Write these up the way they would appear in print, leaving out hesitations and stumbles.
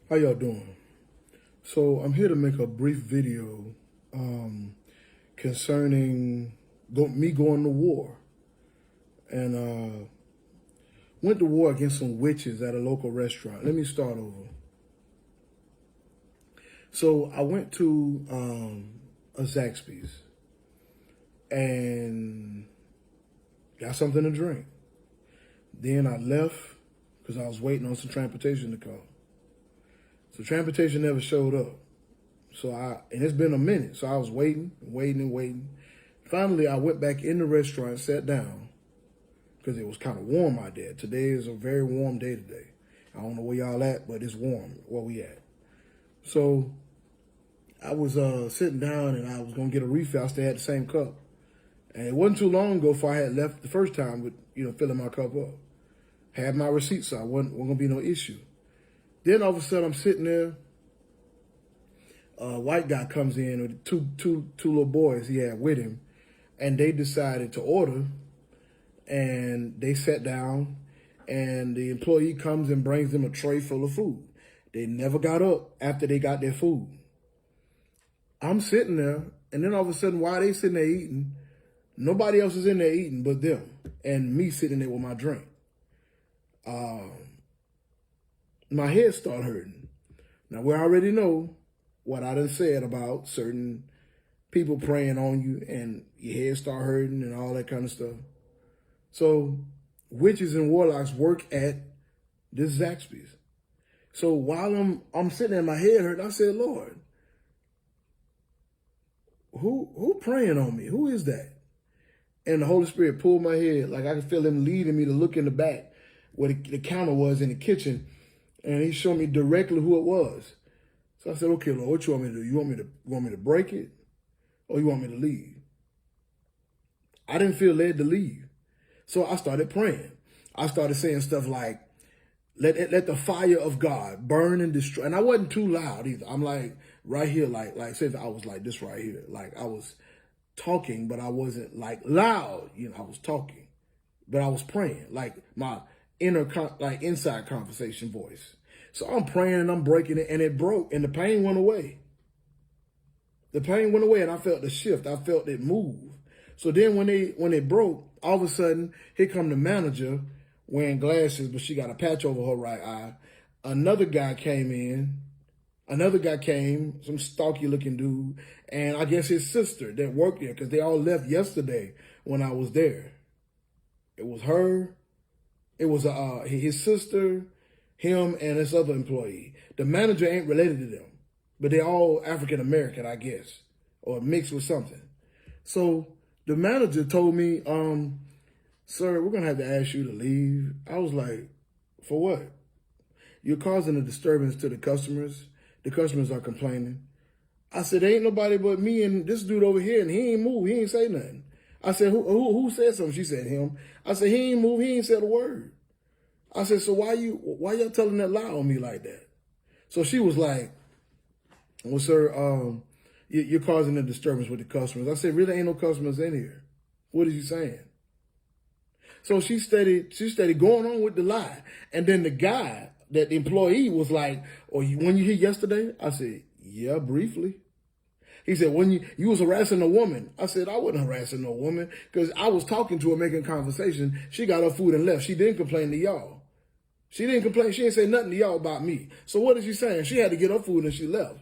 How y'all doing? So I'm here to make a brief video concerning me going to war. And went to war against some witches at a local restaurant. Let me start over. So I went to a Zaxby's and got something to drink. Then I left because I was waiting on some transportation to come. So transportation never showed up. And it's been a minute. So I was waiting. Finally, I went back in the restaurant, sat down, because it was kind of warm out there. Today is a very warm day today. I don't know where y'all at, but it's warm where we at. So I was sitting down and I was going to get a refill. I still had the same cup. And it wasn't too long ago before I had left the first time with, filling my cup up. Had my receipt, so I wasn't going to be no issue. Then all of a sudden I'm sitting there. A white guy comes in with two little boys he had with him, and they decided to order. And they sat down, and the employee comes and brings them a tray full of food. They never got up after they got their food. I'm sitting there, and then all of a sudden, while they sitting there eating, nobody else is in there eating but them, and me sitting there with my drink. My head started hurting. Now, we already know what I done said about certain people preying on you, and your head start hurting and all that kind of stuff. So witches and warlocks work at this Zaxby's. So while I'm sitting there, my head hurt, I said, Lord, who praying on me? Who is that? And the Holy Spirit pulled my head, like I could feel him leading me to look in the back where the counter was in the kitchen. And he showed me directly who it was. So I said, okay, Lord, what you want me to do? You want me to break it, or you want me to leave? I didn't feel led to leave. So I started praying. I started saying stuff like, let the fire of God burn and destroy. And I wasn't too loud either. I'm like right here, like say I was like this right here. Like I was talking, but I wasn't like loud. I was talking, but I was praying, like my inside conversation voice. So I'm praying and I'm breaking it, and it broke, and the pain went away. The pain went away, and I felt the shift. I felt it move. So then when it broke, all of a sudden, here come the manager wearing glasses, but she got a patch over her right eye. Another guy came, some stalky looking dude, and I guess his sister that worked there, because they all left yesterday when I was there. It was her, it was his sister, him, and this other employee. The manager ain't related to them, but they're all African American, I guess, or mixed with something. So the manager told me, sir, we're going to have to ask you to leave. I was like, for what? You're causing a disturbance to the customers. The customers are complaining. I said, ain't nobody but me and this dude over here, and he ain't move. He ain't say nothing. I said, who said something? She said, him. I said, he ain't move. He ain't said a word. I said, so why y'all telling that lie on me like that? So she was like, well, sir, you're causing a disturbance with the customers. I said, really ain't no customers in here. What is you saying? So she steady going on with the lie. And then the guy, that the employee, was like, oh, when you here yesterday? I said, yeah, briefly. He said, when you was harassing a woman. I said, I wasn't harassing no woman, because I was talking to her, making conversation. She got her food and left. She didn't complain to y'all. She didn't complain. She didn't say nothing to y'all about me. So what is she saying? She had to get her food and she left.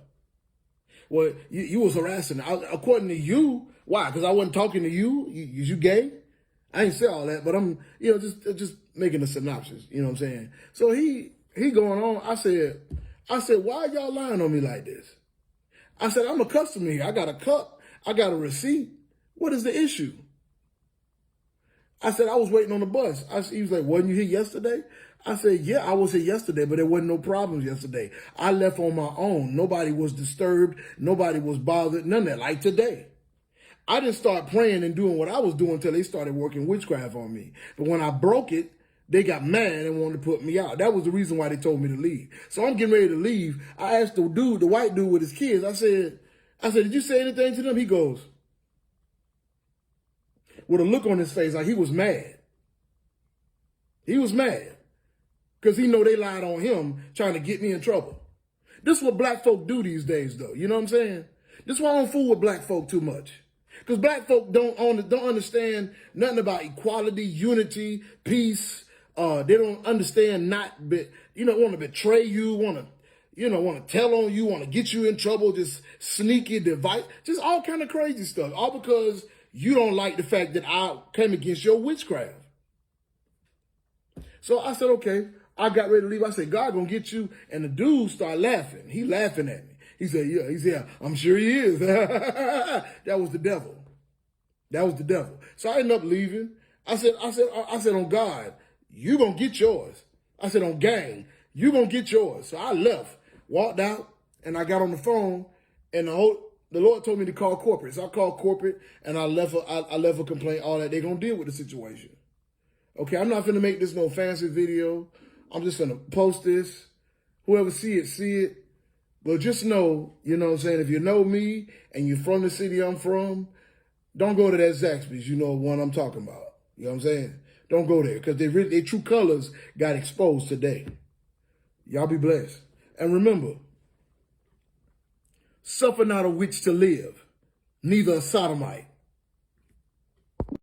Well, you was harassing her. According to you, why? Because I wasn't talking to you? You gay? I ain't say all that, but I'm, just making a synopsis. You know what I'm saying? So he going on. I said, why y'all lying on me like this? I said, I'm a customer here. I got a cup. I got a receipt. What is the issue? I said, I was waiting on the bus. He was like, wasn't you here yesterday? I said, yeah, I was here yesterday, but there wasn't no problems yesterday. I left on my own. Nobody was disturbed. Nobody was bothered. None of that, like today. I didn't start praying and doing what I was doing until they started working witchcraft on me. But when I broke it, they got mad and wanted to put me out. That was the reason why they told me to leave. So I'm getting ready to leave. I asked the white dude with his kids, I said, did you say anything to them? He goes, with a look on his face like he was mad. He was mad because he know they lied on him trying to get me in trouble. This is what black folk do these days, though. You know what I'm saying? This is why I don't fool with black folk too much. Because black folk don't understand nothing about equality, unity, peace. They don't understand want to betray you, want to tell on you, want to get you in trouble, just sneaky device, just all kind of crazy stuff. All because you don't like the fact that I came against your witchcraft. So I said, okay. I got ready to leave. I said, God gonna get you. And the dude started laughing. He laughing at me. He said, yeah. He said, I'm sure he is. That was the devil. That was the devil. So I ended up leaving. I said, on God, you gonna get yours. I said, on gang, you gonna get yours. So I left, walked out, and I got on the phone, and the Lord told me to call corporate. So I called corporate, and I left a complaint, all that. They gonna deal with the situation. Okay, I'm not finna make this no fancy video. I'm just finna post this. Whoever see it. But just know, you know what I'm saying, if you know me and you're from the city I'm from, don't go to that Zaxby's, you know what I'm talking about. You know what I'm saying? Don't go there, because their true colors got exposed today. Y'all be blessed. And remember, suffer not a witch to live, neither a sodomite.